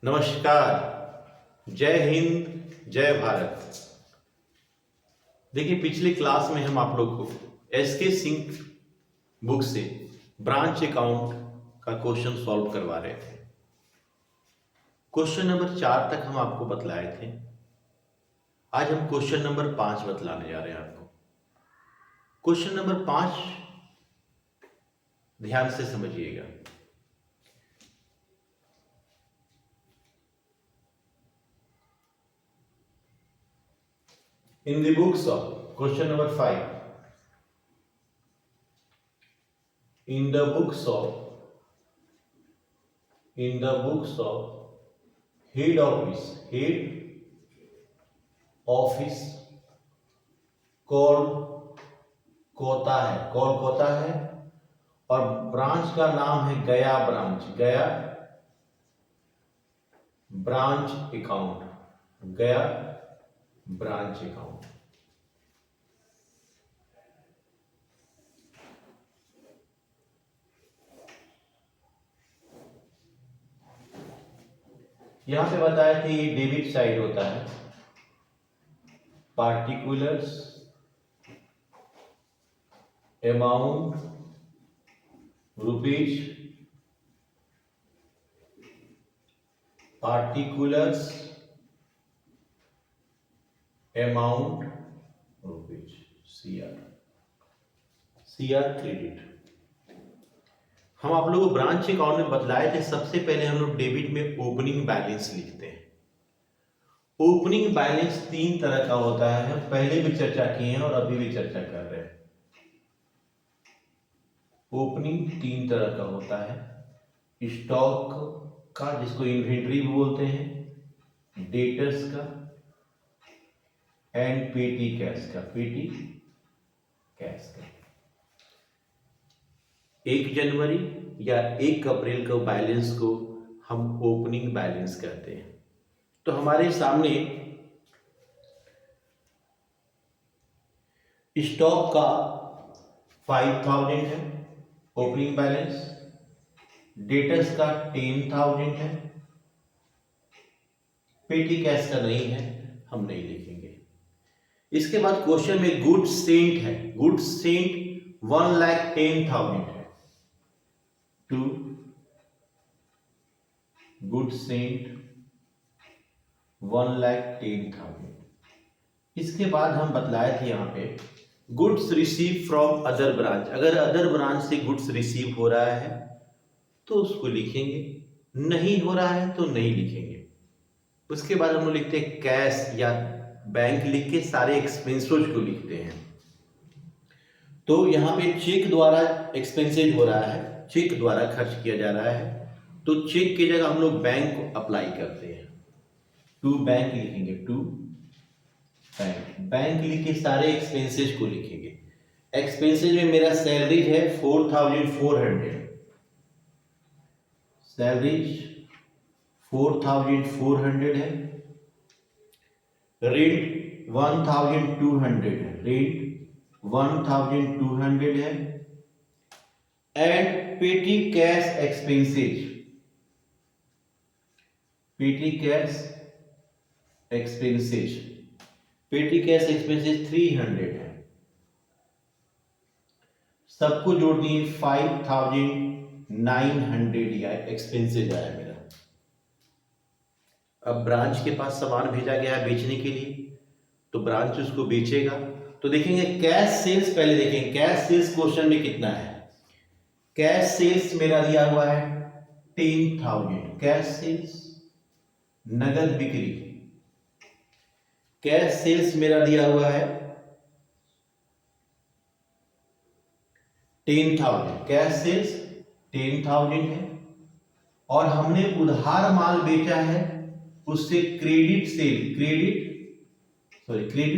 नमस्कार। जय हिंद, जय भारत। देखिए, पिछले क्लास में हम आप लोग को एसके सिंह बुक से ब्रांच अकाउंट का क्वेश्चन सॉल्व करवा रहे थे। क्वेश्चन नंबर 4 तक हम आपको बतलाए थे। आज हम क्वेश्चन नंबर 5 बतलाने जा रहे हैं आपको। क्वेश्चन नंबर 5 ध्यान से समझिएगा। In the books of question number 5, in the books of head office कौन कोता है और ब्रांच का नाम है गया ब्रांच अकाउंट। यहां पे बताया कि डेबिट साइड होता है particulars amount rupees, particulars amount rupees, CR credit. हम आप लोगों को ब्रांच अकाउंट में बतलाए थे। सबसे पहले हम लोग डेबिट में ओपनिंग बैलेंस लिखते हैं। ओपनिंग बैलेंस 3 तरह का होता है। हम पहले भी चर्चा किए हैं और अभी भी चर्चा कर रहे हैं। ओपनिंग 3 तरह का होता है। स्टॉक का, जिसको इन्वेंट्री भी बोलते हैं, डेटर्स का एंड पेटी कैश का। 1 जनवरी या 1 अप्रैल का बैलेंस को हम ओपनिंग बैलेंस कहते हैं। तो हमारे सामने स्टॉक का 5000 है ओपनिंग बैलेंस, डेटर्स का 10,000 है, पेटी कैश का नहीं है, हम नहीं लिखेंगे। इसके बाद क्वेश्चन में गुड्स सेंट है। गुड्स सेंट 1,10,000 है। To goods sent 1,10,000। इसके बाद हम बतलाए थे यहाँ पे goods receive from other branch. अगर अदर ब्रांच से गुड्स रिसीव हो रहा है तो उसको लिखेंगे, नहीं हो रहा है तो नहीं लिखेंगे। उसके बाद हम लोग लिखते हैं कैश या बैंक, लिख के सारे एक्सपेंसेस को लिखते हैं। तो यहाँ पे चेक द्वारा एक्सपेंसेज हो रहा है, चेक द्वारा खर्च किया जा रहा है, तो चेक की जगह हम लोग बैंक को अप्लाई करते हैं। टू बैंक लिखेंगे, टू बैंक लिख के सारे एक्सपेंसेस को लिखेंगे। एक्सपेंसेस में मेरा सैलरीज है 4,400, सैलरीज 4,400 है। रेंट 1,200 है, रेंट 1,200 है। एंड पेटी कैश एक्सपेंसेज, पेटी कैश एक्सपेंसेज 300 है। सबको जोड़ दिए 5,900 या एक्सपेंसेज आया मेरा। अब ब्रांच के पास सामान भेजा गया है बेचने के लिए, तो ब्रांच उसको बेचेगा। तो देखेंगे कैश सेल्स, पहले देखेंगे कैश सेल्स क्वेश्चन में कितना है। कैश सेल्स मेरा दिया हुआ है 10,000। कैश सेल्स नगद बिक्री, कैश सेल्स मेरा दिया हुआ है 10,000। कैश सेल्स 10,000 है और हमने उधार माल बेचा है, उससे क्रेडिट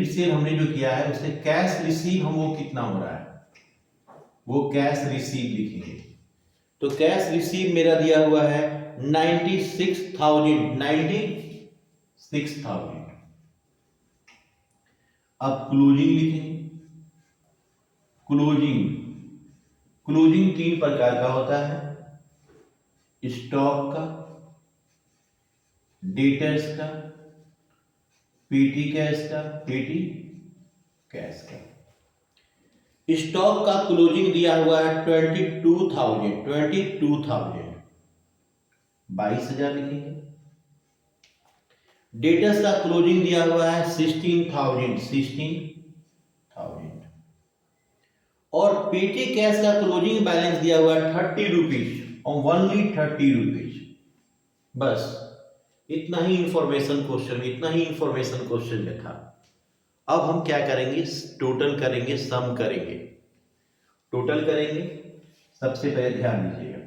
सेल हमने जो किया है उससे कैश रिसीव हम वो कितना हो रहा है, वो कैश रिसीव लिखेंगे। तो कैश रिसीव मेरा दिया हुआ है 96,000। अब क्लोजिंग लिखेंगे। क्लोजिंग 3 प्रकार का होता है। स्टॉक का, डेटर्स का, पेटी कैश का, पेटी कैश का। स्टॉक का क्लोजिंग दिया हुआ है 22,000, 22,000 लिखेंगे। डेटर्स का क्लोजिंग दिया हुआ है 16,000 और पेटी कैश का क्लोजिंग बैलेंस दिया हुआ है 30 रुपीज और ओनली 30 रुपीज। बस इतना ही इंफॉर्मेशन क्वेश्चन में था। अब हम क्या करेंगे, टोटल करेंगे, सम करेंगे। टोटल करेंगे, सबसे पहले ध्यान दीजिएगा,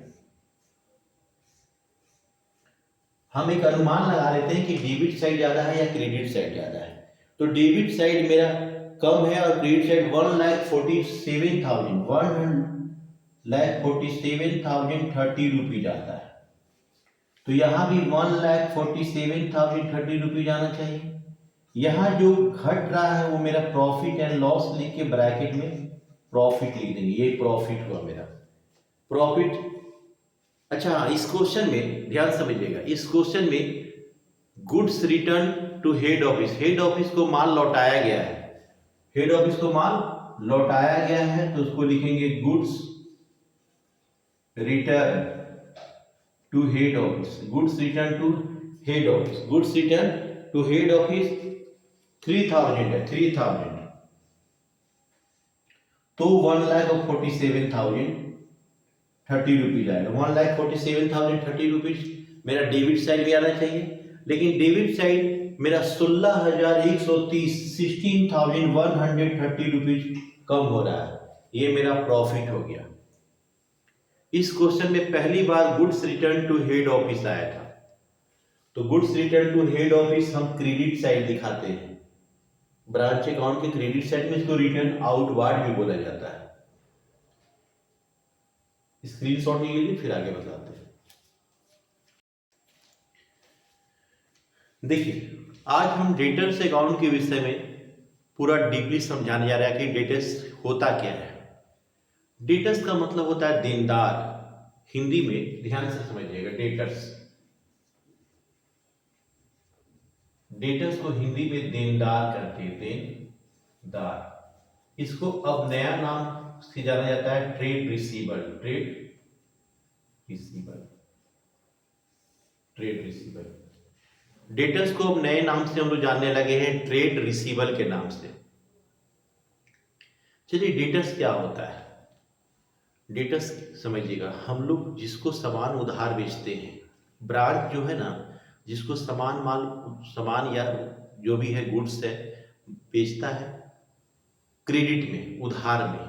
हम एक अनुमान लगा लेते हैं कि डेबिट साइड ज्यादा है या क्रेडिट साइड ज्यादा है। तो डेबिट साइड मेरा कम है और क्रेडिट साइड 1,47,030 रुपीज आता है। तो यहां भी 1,47,030 रुपीज आना चाहिए। यहां जो घट रहा है वो मेरा प्रॉफिट एंड लॉस लिख के ब्रैकेट में प्रॉफिट लिख देंगे। ये प्रॉफिट हुआ मेरा प्रॉफिट। अच्छा, इस क्वेश्चन में ध्यान समझिएगा, इस क्वेश्चन में goods return to head office को माल लौटाया गया है। हेड ऑफिस को माल लौटाया गया है तो उसको लिखेंगे goods return to head office. Goods return to head office, goods return to head office 3,000 है, 3,000। तो 1,47,030 रुपीज आएगा। 1,47,030 रुपीज मेरा डेबिट साइड भी आना चाहिए, लेकिन डेबिट साइड मेरा 16,130 16,130 रुपीज कम हो रहा है। ये मेरा प्रॉफिट हो गया। इस क्वेश्चन में पहली बार goods return to head office आया था। तो goods return to head office हम क्रेडिट साइड दिखाते हैं। ब्रांच अकाउंट के क्रेडिट साइड में इसको रिटर्न आउटवार्ड भी बोला जाता है। स्क्रीनशॉट ले लीजिए, फिर आगे बताते हैं। देखिए, आज हम डेटर्स अकाउंट के विषय में पूरा डीपली समझाने जा रहे हैं कि डेटर्स होता क्या है। डेटर्स का मतलब होता है देनदार। हिंदी में ध्यान से समझिएगा, डेटर्स को हिंदी में देनदार कहते हैं, देनदार। इसको अब नया नाम से जाना जाता है trade receiver, trade receiver. Debtors को अब नए नाम से हम लोग जानने लगे हैं, ट्रेड रिसीवर के नाम से। चलिए, डेटर्स क्या होता है। डेटर्स समझिएगा, हम लोग जिसको सामान उधार बेचते हैं, ब्रांच जो है ना, जिसको सामान या जो भी है गुड्स है बेचता है क्रेडिट में, उधार में,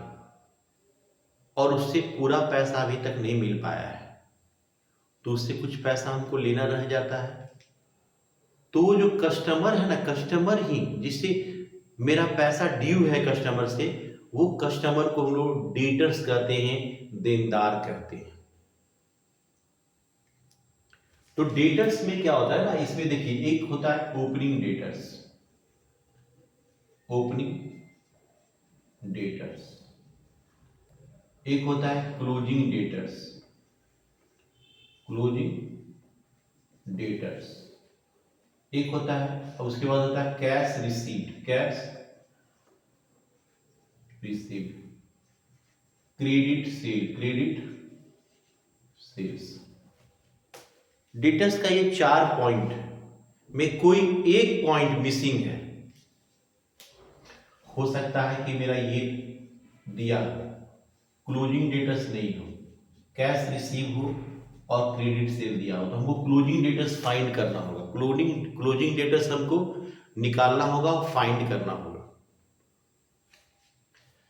और उससे पूरा पैसा अभी तक नहीं मिल पाया है, तो उससे कुछ पैसा हमको लेना रह जाता है। तो वो जो कस्टमर है ना, कस्टमर ही जिससे मेरा पैसा ड्यू है कस्टमर से, वो कस्टमर को हम लोग डेटर्स कहते हैं, देनदार कहते हैं। तो डेटर्स में क्या होता है ना, इसमें देखिए, एक होता है ओपनिंग डेटर्स, एक होता है क्लोजिंग डेटर्स, एक होता है, और उसके बाद होता है cash received, credit sales. Debtors का ये 4 पॉइंट में कोई एक पॉइंट मिसिंग है। हो सकता है कि मेरा ये दिया क्लोजिंग डेटर्स नहीं हो, कैश रिसीव हो और क्रेडिट सेल दिया हो, तो हमको क्लोजिंग डेटर्स फाइंड करना होगा। क्लोजिंग डेटर्स हमको निकालना होगा, फाइंड करना होगा।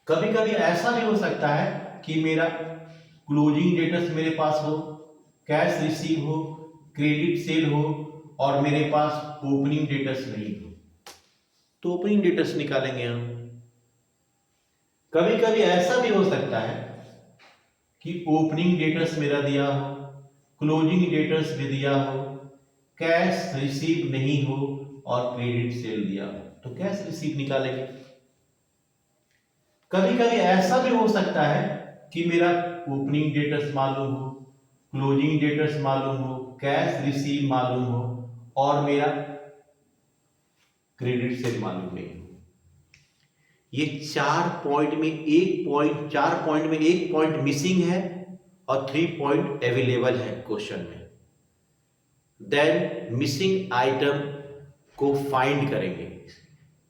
कभी कभी ऐसा भी हो सकता है कि मेरा क्लोजिंग डेटर्स मेरे पास हो, कैश रिसीव हो, क्रेडिट सेल हो, और मेरे पास ओपनिंग डेटर्स नहीं हो, तो ओपनिंग डेटर्स निकालेंगे हम। कभी कभी ऐसा भी हो सकता है कि ओपनिंग डेटर्स मेरा दिया हो, क्लोजिंग डेटर्स भी दिया हो, कैश रिसीव नहीं हो और क्रेडिट सेल दिया हो, तो कैश रिसीव निकालेंगे। कभी कभी ऐसा भी हो सकता है कि मेरा ओपनिंग डेटर्स मालूम हो, क्लोजिंग डेटर्स मालूम हो, कैश रिसीव मालूम हो और मेरा क्रेडिट सेल मालूम नहीं। ये 4 पॉइंट में एक पॉइंट मिसिंग है और 3 पॉइंट अवेलेबल है क्वेश्चन में। देन मिसिंग आइटम को फाइंड करेंगे।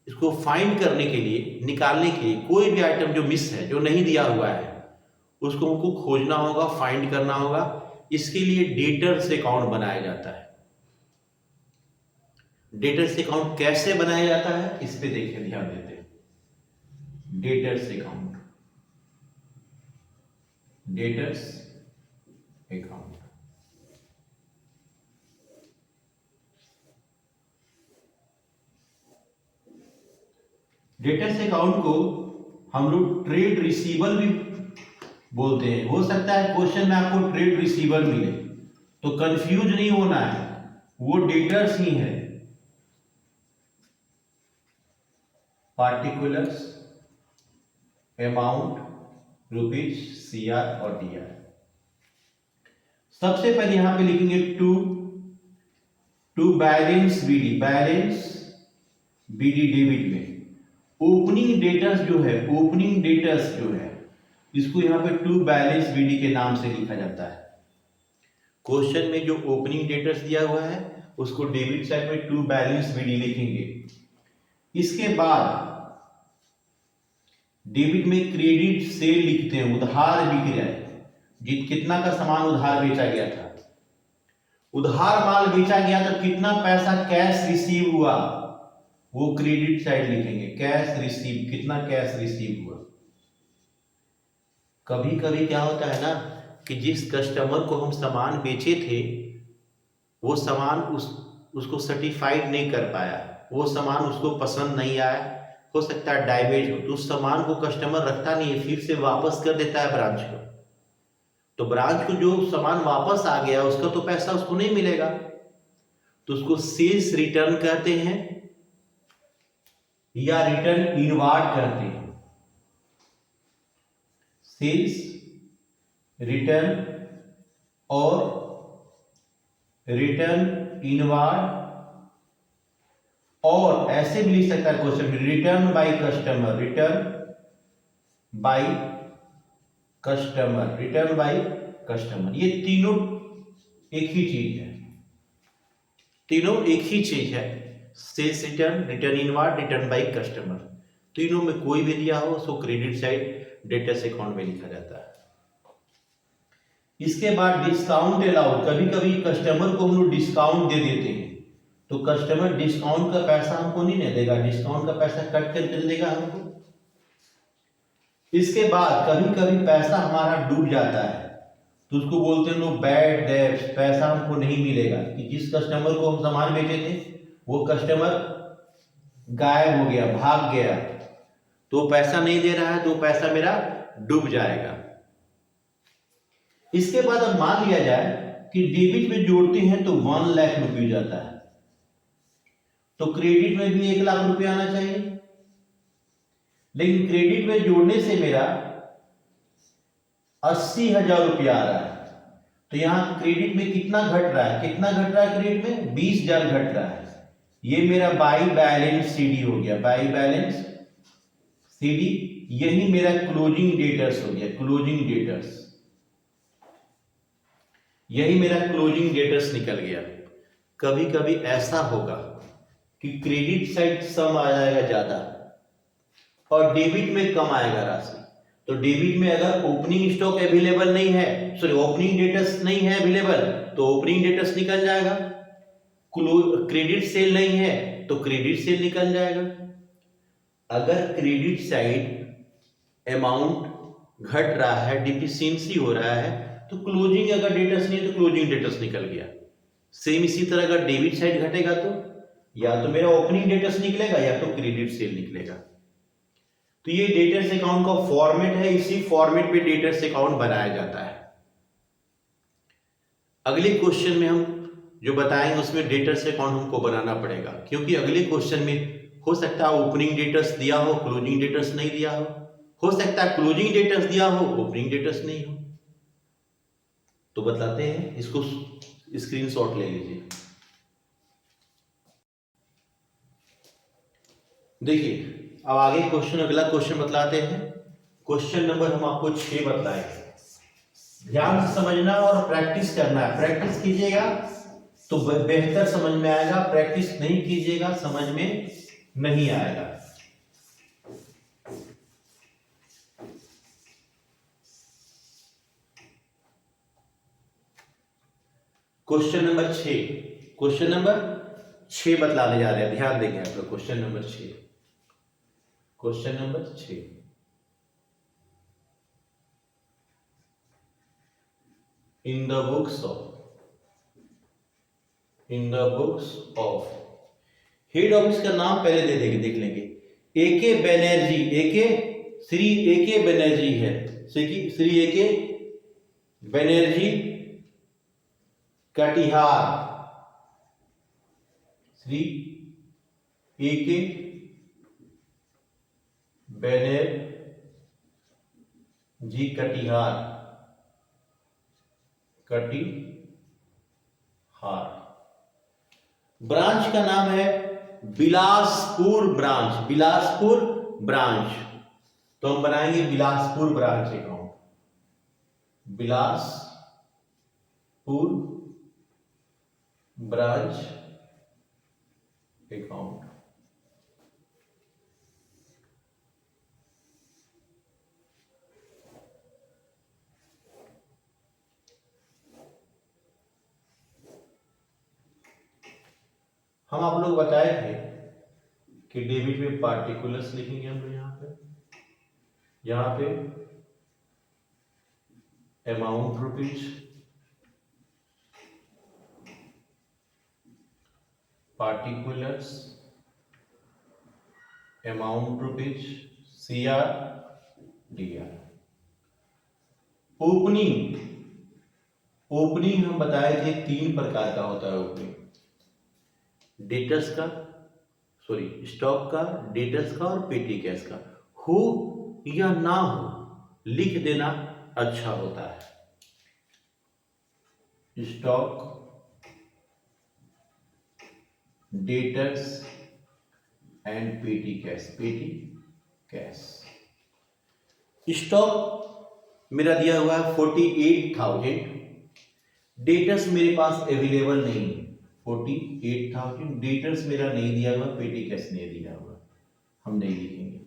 इसको फाइंड करने के लिए, निकालने के लिए, कोई भी आइटम जो मिस है, जो नहीं दिया हुआ है, उसको हमको खोजना होगा, फाइंड करना होगा। इसके लिए डेटर्स अकाउंट बनाया जाता है। डेटर्स अकाउंट कैसे बनाया जाता है इस पे देखिए, ध्यान देते हैं। Debtors account, debtors account, debtors account को हम लोग ट्रेड रिसीवेबल भी बोलते हैं। हो सकता है क्वेश्चन में आपको ट्रेड रिसीवेबल मिले, तो कंफ्यूज नहीं होना है, वो डेटर्स ही है। पार्टिकुलर्स, अमाउंट, रुपीज, CR और DR। सबसे पहले यहां पे लिखेंगे to balance BD, balance BD debit में ओपनिंग डेटर्स जो है, ओपनिंग डेटर्स जो है, इसको यहां पे टू बैलेंस BD के नाम से लिखा जाता है। क्वेश्चन में जो ओपनिंग डेटर्स दिया हुआ है उसको डेबिट साइड में टू बैलेंस BD लिखेंगे। इसके बाद डेबिट में क्रेडिट सेल लिखते हैं, उधार बिक रहा है, कितना का सामान उधार बेचा गया था, उधार माल बेचा गया तो कितना पैसा कैश रिसीव हुआ, वो क्रेडिट साइड लिखेंगे। कैश रिसीव, कितना कैश रिसीव हुआ। कभी कभी क्या होता है ना कि जिस कस्टमर को हम सामान बेचे थे वो सामान उसको सर्टिफाइड नहीं कर पाया, वो सामान उसको पसंद नहीं आया, हो सकता है डैमेज हो, तो उस सामान को कस्टमर रखता नहीं है, फिर से वापस कर देता है ब्रांच को। तो ब्रांच को जो सामान वापस आ गया उसका तो पैसा उसको नहीं मिलेगा, तो उसको सेल्स रिटर्न कहते हैं या रिटर्न इनवार्ड कहते हैं। सेल्स रिटर्न और रिटर्न इनवार्ड, और ऐसे भी लिख सकता है क्वेश्चन में return by customer, return by customer, return by customer. ये तीनों एक ही चीज है, तीनों एक ही चीज है। Sales return, return inward, return by customer, तीनों में कोई भी दिया हो उसको क्रेडिट साइड डेटर्स अकाउंट में लिखा जाता है। इसके बाद डिस्काउंट अलाउड, कभी कभी कस्टमर को हम लोग डिस्काउंट दे देते हैं, तो कस्टमर डिस्काउंट का पैसा हमको नहीं देगा, डिस्काउंट का पैसा कट करके देगा हमको। इसके बाद कभी कभी पैसा हमारा डूब जाता है तो उसको बोलते हैं लोग बैड डेब्ट्स, पैसा हमको नहीं मिलेगा, कि जिस कस्टमर को हम सामान बेचे थे वो कस्टमर गायब हो गया, भाग गया, तो पैसा नहीं दे रहा है, तो पैसा मेरा डूब जाएगा। इसके बाद अब मान लिया जाए कि डेबिट में जोड़ते हैं तो 1 लाख रुपये जाता है, तो क्रेडिट में भी 1 लाख रुपये आना चाहिए, लेकिन क्रेडिट में जोड़ने से मेरा 80,000 रुपया आ रहा है, तो यहां क्रेडिट में कितना घट रहा है, कितना घट रहा है क्रेडिट में 20,000 घट रहा है। ये मेरा बाई बैलेंस CD हो गया, बाई बैलेंस CD, यही मेरा क्लोजिंग डेटर्स हो गया, क्लोजिंग डेटर्स, यही मेरा क्लोजिंग डेटर्स निकल गया। कभी कभी ऐसा होगा कि क्रेडिट साइड सम आ जाएगा ज्यादा और डेबिट में कम आएगा राशि, तो डेबिट में अगर ओपनिंग स्टॉक अवेलेबल नहीं है, सॉरी ओपनिंग डेटर्स नहीं है अवेलेबल, तो ओपनिंग डेटर्स निकल जाएगा। क्रेडिट सेल नहीं है तो क्रेडिट सेल निकल जाएगा। अगर क्रेडिट साइड अमाउंट घट रहा है, डिफिशियंसी हो रहा है, तो क्लोजिंग अगर डेटर्स नहीं है तो क्लोजिंग डेटर्स निकल गया। सेम इसी तरह अगर डेबिट साइड घटेगा तो या तो मेरा ओपनिंग डेटर्स निकलेगा या तो क्रेडिट सेल निकलेगा। तो ये डेटर्स अकाउंट का फॉर्मेट है, इसी फॉर्मेट पे डेटर्स अकाउंट बनाया जाता है। अगले क्वेश्चन में हम जो बताएंगे उसमें डेटर्स अकाउंट हमको बनाना पड़ेगा, क्योंकि अगले क्वेश्चन में हो सकता है ओपनिंग डेटर्स दिया हो, क्लोजिंग डेटर्स नहीं दिया हो सकता है क्लोजिंग डेटर्स दिया हो, ओपनिंग डेटर्स नहीं हो। तो बताते हैं, इसको स्क्रीनशॉट ले लीजिए। देखिए अब आगे क्वेश्चन, अगला क्वेश्चन बतलाते हैं। क्वेश्चन नंबर हम आपको 6 बतलाएंगे। ध्यान से समझना और प्रैक्टिस करना है। प्रैक्टिस कीजिएगा तो बेहतर समझ में आएगा, प्रैक्टिस नहीं कीजिएगा समझ में नहीं आएगा। क्वेश्चन नंबर 6, क्वेश्चन नंबर 6 बतलाने जा रहे हैं, ध्यान देंगे आप लोग। Question number 6, question number 6, in the books of head office का नाम पहले दे देंगे, देख लेंगे। एके बनर्जी, श्री एके बनर्जी है, श्री एके बनर्जी कटिहार, श्री एके बनर्जी कटिहार, ब्रांच का नाम है बिलासपुर ब्रांच, बिलासपुर ब्रांच। तो हम बनाएंगे Bilaspur branch account, Bilaspur branch account. हम आप लोग बताए थे कि डेबिट में पार्टिकुलर्स लिखेंगे हम लोग यहां पे amount rupees, particulars amount rupees, CR DR। Opening हम बताए थे 3 प्रकार का होता है ओपनिंग, डेटर्स का, सॉरी स्टॉक का, डेटर्स का और पेटी कैश का। हो या ना हो लिख देना अच्छा होता है। स्टॉक, डेटर्स एंड पेटी कैश, पेटी कैश। स्टॉक मेरा दिया हुआ है 48,000, डेटर्स मेरे पास अवेलेबल नहीं है 48,000, डेटर्स मेरा नहीं दिया हुआ, पेटी कैश नहीं दिया हुआ, हम नहीं लिखेंगे।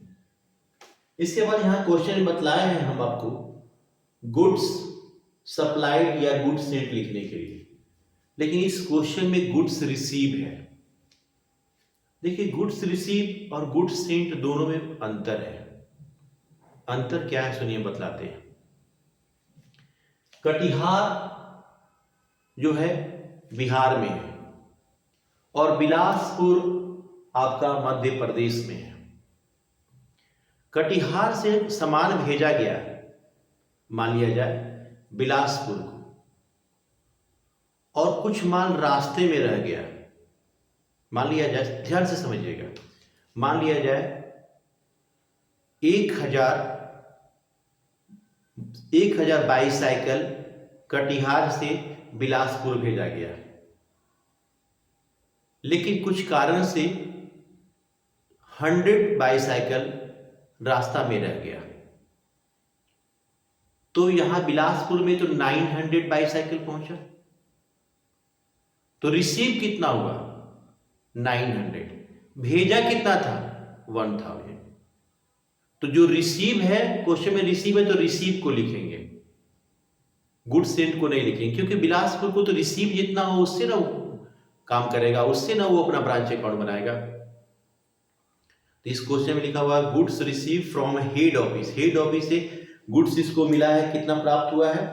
इसके बाद यहां क्वेश्चन बतलाए हैं हम आपको गुड्स सप्लाइड या गुड्स सेंट लिखने के लिए, लेकिन इस क्वेश्चन में गुड्स रिसीव है। देखिए गुड्स रिसीव और गुड्स सेंट दोनों में अंतर है। अंतर क्या है सुनिए बतलाते हैं। कटिहार जो है बिहार में है और बिलासपुर आपका मध्य प्रदेश में है। कटिहार से सामान भेजा गया, मान लिया जाए बिलासपुर को, और कुछ माल रास्ते में रह गया, मान लिया जाए, ध्यान से समझिएगा, मान लिया जाए 1000 बाईसाइकिल कटिहार से बिलासपुर भेजा गया, लेकिन कुछ कारण से 100 बाईसाइकिल रास्ता में रह गया। तो यहां बिलासपुर में तो 900 बाईसाइकिल पहुंचा, तो रिसीव कितना हुआ 900, भेजा कितना था 1000। तो जो रिसीव है, क्वेश्चन में रिसीव है तो रिसीव को लिखेंगे, गुड सेंट को नहीं लिखेंगे, क्योंकि बिलासपुर को तो रिसीव जितना हो उससे ना वो काम करेगा, उससे ना वो अपना ब्रांच अकाउंट बनाएगा। तो इस क्वेश्चन में लिखा हुआ goods receive from head office, head office से गुड्स इसको मिला है, कितना प्राप्त हुआ है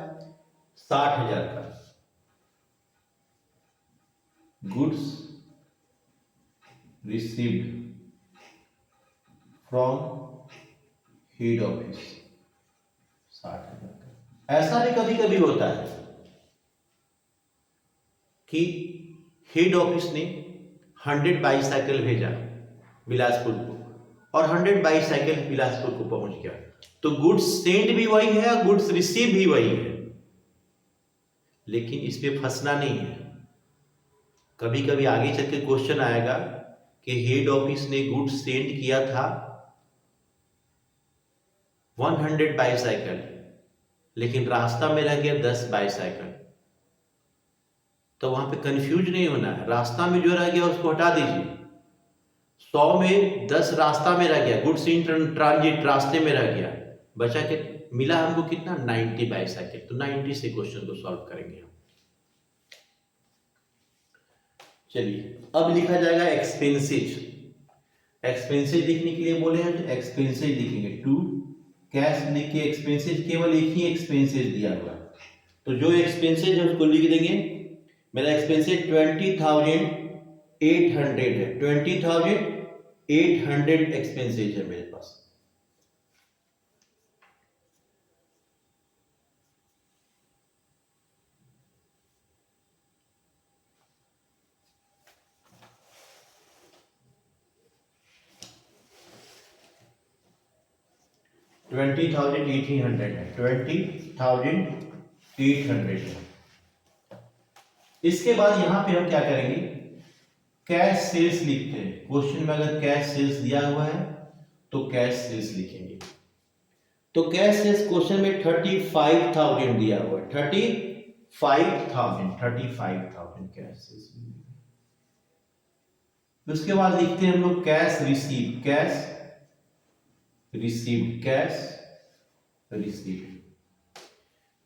60,000 का। Goods received from head office 60,000 का। ऐसा भी कभी कभी होता है कि हेड ऑफिस ने 100 बाईसाइकिल भेजा बिलासपुर को और 100 बाईसाइकिल बिलासपुर को पहुंच गया, तो गुड्स सेंड भी वही है, गुड्स रिसीव भी वही है, लेकिन इसमें फंसना नहीं है। कभी कभी आगे चल के क्वेश्चन आएगा कि हेड ऑफिस ने गुड्स सेंड किया था 100 बाईसाइकिल, लेकिन रास्ता में रह गया 10 बाईसाइकिल। तो वहां पे कंफ्यूज नहीं होना है, रास्ता में जो रह गया उसको हटा दीजिए। 100 में 10 रास्ता में रह गया, गुड्स इन ट्रांजिट रास्ते में रह गया, बचा के मिला हमको कितना 90 बाईसाइकिल। तो 90 से क्वेश्चन को सॉल्व करेंगे हम। चलिए अब लिखा जाएगा एक्सपेंसेज। एक्सपेंसेज लिखने के लिए बोले हैं तो एक्सपेंसेज लिखेंगे। टू कैश लिख के एक्सपेंसेज, केवल एक ही एक्सपेंसेज दिया हुआ है, तो जो एक्सपेंसेज है उसको लिख देंगे। मेरा एक्सपेंसेज 20,800 है, 20,800 एक्सपेंसेज है मेरे पास। $20,800 है, 20,800 है। इसके बाद यहां पे हम क्या करेंगे, कैश सेल्स लिखते हैं। क्वेश्चन में अगर कैश सेल्स दिया हुआ है तो कैश सेल्स लिखेंगे। तो कैश सेल्स क्वेश्चन में 35,000 दिया हुआ है, 35,000 कैश सेल्स। उसके बाद लिखते हैं हम लोग cash receive, cash received, cash received.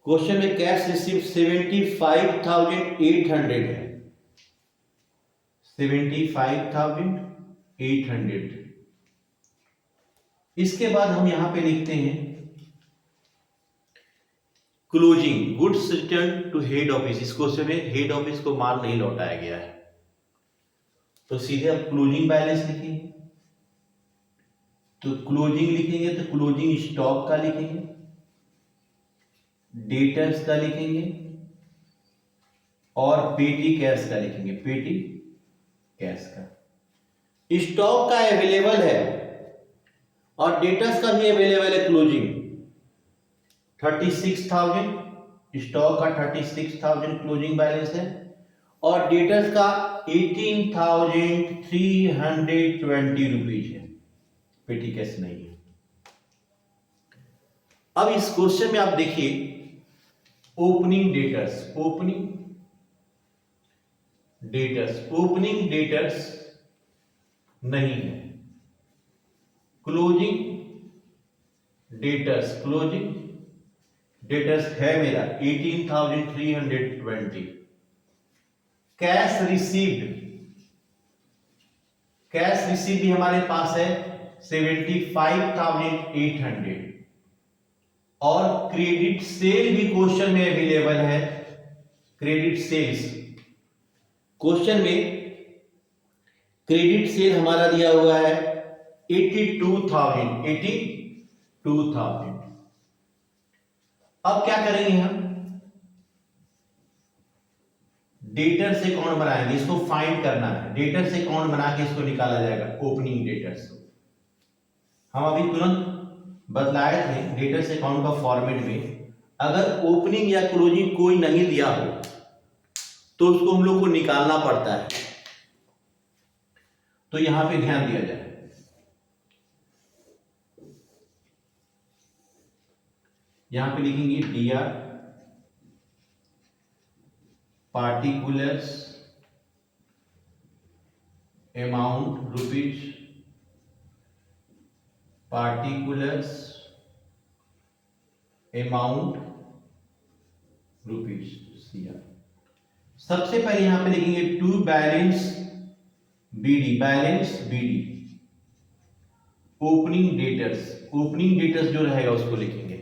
Question में कैश रिसीव 75,800 है, 75,800। इसके बाद हम यहां पे लिखते हैं closing, goods return to head office. इस क्वेश्चन में हेड ऑफिस को माल नहीं लौटाया गया है, तो सीधे अब क्लोजिंग बैलेंस लिखेंगे। तो क्लोजिंग लिखेंगे तो क्लोजिंग स्टॉक का लिखेंगे, डेटर्स का लिखेंगे और पेटी कैश का लिखेंगे, पेटी कैश का। स्टॉक का अवेलेबल है और डेटर्स का भी अवेलेबल है। क्लोजिंग 36,000, स्टॉक का 36,000 क्लोजिंग बैलेंस है और डेटर्स का 18,320 रुपीज है, पेटी कैश नहीं है। अब इस क्वेश्चन में आप देखिए ओपनिंग डेटर्स, ओपनिंग डेटर्स नहीं है। क्लोजिंग डेटर्स है मेरा 18,320। कैश रिसीव्ड भी हमारे पास है 75,800 और क्रेडिट सेल भी क्वेश्चन में अवेलेबल है। क्रेडिट सेल्स क्वेश्चन में क्रेडिट सेल हमारा दिया हुआ है 82,000। अब क्या करेंगे हम, डेटर से अकाउंट बनाएंगे, इसको फाइंड करना है। डेटर से अकाउंट बना के इसको निकाला जाएगा ओपनिंग डेटर्स। हम अभी तुरंत बतलाए थे डेटर से अकाउंट का फॉर्मेट में, अगर ओपनिंग या क्लोजिंग कोई नहीं दिया हो तो उसको हम लोग को निकालना पड़ता है। तो यहां पे ध्यान दिया जाए, यहां पे लिखेंगे DR particulars amount rupees, particulars amount rupees CR। सबसे पहले यहां पे लिखेंगे to balance BD opening debtors जो रहेगा उसको लिखेंगे,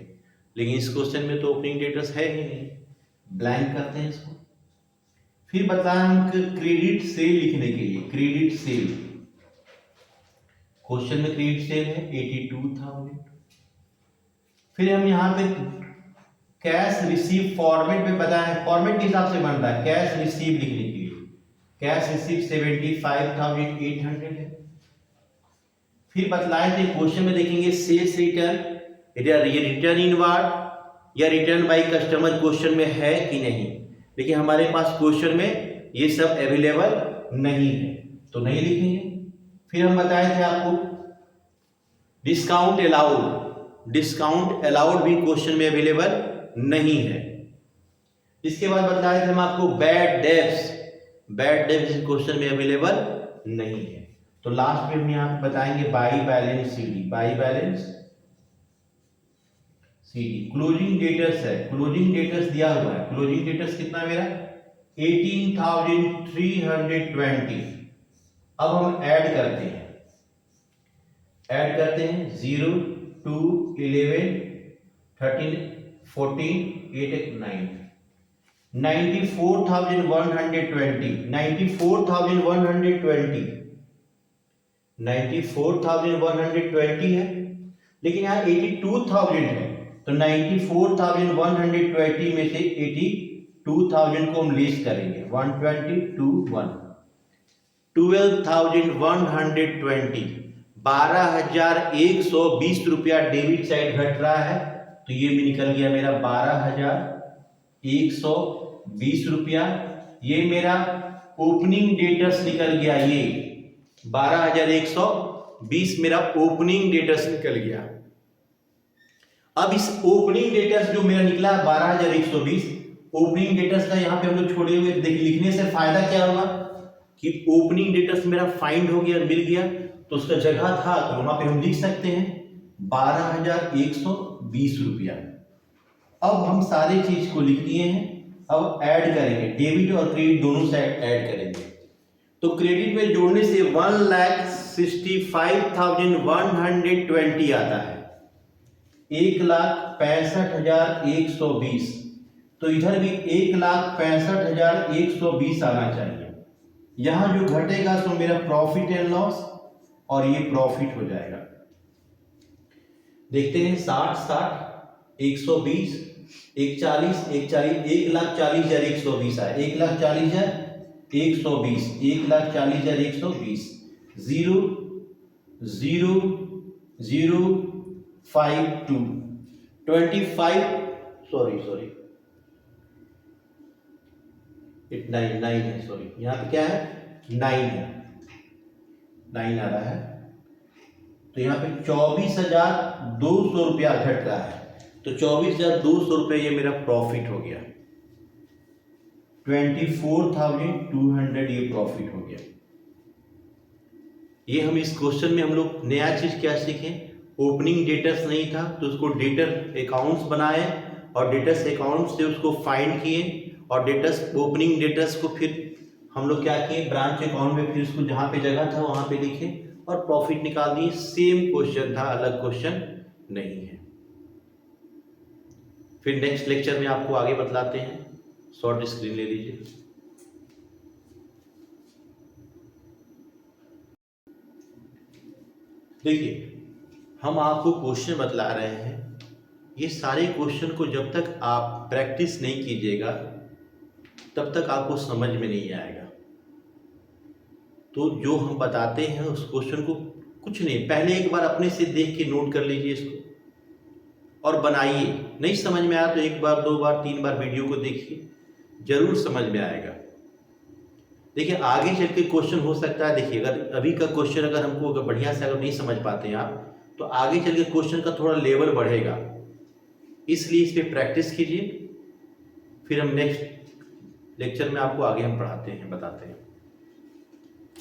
लेकिन इस क्वेश्चन में तो ओपनिंग डेटर्स है ही नहीं, ब्लैंक करते हैं इसको। फिर बताया हम क्रेडिट सेल लिखने के लिए, क्रेडिट सेल क्वेश्चन में क्रेडिट सेल है 82,000। फिर हम यहां पे कैश रिसीव फॉर्मेट में बताया, फॉर्मेट के हिसाब से बन रहा है कैश रिसीव लिखने के लिए, कैश रिसीव 75,800 है। फिर बतलाए थे क्वेश्चन में देखेंगे सेल्स रिटर्न, ये रिटर्न इनवार्ड या रिटर्न बाय कस्टमर क्वेश्चन में है कि नहीं, लेकिन हमारे पास क्वेश्चन में ये सब अवेलेबल नहीं है तो नहीं लिखेंगे। फिर हम बताए थे आपको डिस्काउंट अलाउड भी क्वेश्चन में अवेलेबल नहीं है। इसके बाद बताए थे हम आपको बैड डेब्ट्स क्वेश्चन में अवेलेबल नहीं है। तो लास्ट में हम यहाँ बताएंगे by balance CD. Closing debtors है, क्लोजिंग डेटर्स दिया हुआ है, क्लोजिंग डेटर्स कितना मेरा 18,320। अब हम ऐड करते हैं 0 2 11 13 14 8 9 94,120 94,120 है, लेकिन यहाँ 82,000 है, तो 94,120 में से 82,000 को हम लेस करेंगे 120 12,120 12,120 रुपया डेबिट साइड घट रहा है, तो ये भी निकल गया मेरा 12,120 रुपया। ये मेरा ओपनिंग डेटर्स निकल गया, ये 12,120 मेरा ओपनिंग डेटर्स निकल गया। अब इस ओपनिंग डेटर्स जो मेरा निकला 12,120 ओपनिंग डेटर्स का यहाँ पे हम लोग छोड़े हुए, देखिए लिखने से फायदा क्या होगा कि ओपनिंग डेटर्स मेरा फाइंड हो गया, मिल गया, तो उसका जगह था तो वहां पे हम लिख सकते हैं 12,120 रुपया। अब हम सारी चीज को लिख दिए हैं, अब ऐड करेंगे, डेबिट और क्रेडिट दोनों साइड ऐड करेंगे। तो क्रेडिट में जोड़ने से 1,65,120 आता है, 1,65,120, तो इधर भी 1,65,120 आना चाहिए। यहां जो घटेगा तो मेरा प्रॉफिट एंड लॉस, और ये प्रॉफिट हो जाएगा। देखते हैं 60 60 120 140 140 1,40,120 आया, 1,40,120 1,40,120 0 0 0 5 2 25 सॉरी 9 है, सॉरी यहाँ पे क्या है 9 है, 9 आ रहा है, तो यहाँ पे 24,200 रुपया घट रहा है, तो 24,200 रुपये ये मेरा प्रॉफिट हो गया, 24,200 ये प्रॉफिट हो गया। ये हम इस क्वेश्चन में हम लोग नया चीज क्या सीखें, ओपनिंग डेटर्स नहीं था तो उसको डेटर अकाउंट्स बनाए और डेटर्स अकाउंट से उसको फाइंड किए, और डेटर्स ओपनिंग डेटर्स को फिर हम लोग क्या किए ब्रांच अकाउंट में, फिर उसको जहां पे जगह था वहां पे लिखे और प्रॉफिट निकाल दिए। सेम क्वेश्चन था, अलग क्वेश्चन नहीं है। फिर नेक्स्ट लेक्चर में आपको आगे बतलाते हैं। शॉर्ट स्क्रीन ले लीजिए। देखिए हम आपको क्वेश्चन बतला रहे हैं, ये सारे क्वेश्चन को जब तक आप प्रैक्टिस नहीं कीजिएगा तब तक आपको समझ में नहीं आएगा। तो जो हम बताते हैं उस क्वेश्चन को कुछ नहीं, पहले एक बार अपने से देख के नोट कर लीजिए इसको और बनाइए। नहीं समझ में आया तो एक बार 2 बार 3 बार वीडियो को देखिए, जरूर समझ में आएगा। देखिए आगे चल के क्वेश्चन हो सकता है, देखिए अगर अभी का क्वेश्चन अगर हमको अगर बढ़िया से अगर नहीं समझ पाते हैं आप, तो आगे चल के क्वेश्चन का थोड़ा लेवल बढ़ेगा, इसलिए इस पर प्रैक्टिस कीजिए। फिर हम नेक्स्ट लेक्चर में आपको आगे हम पढ़ाते हैं, बताते हैं।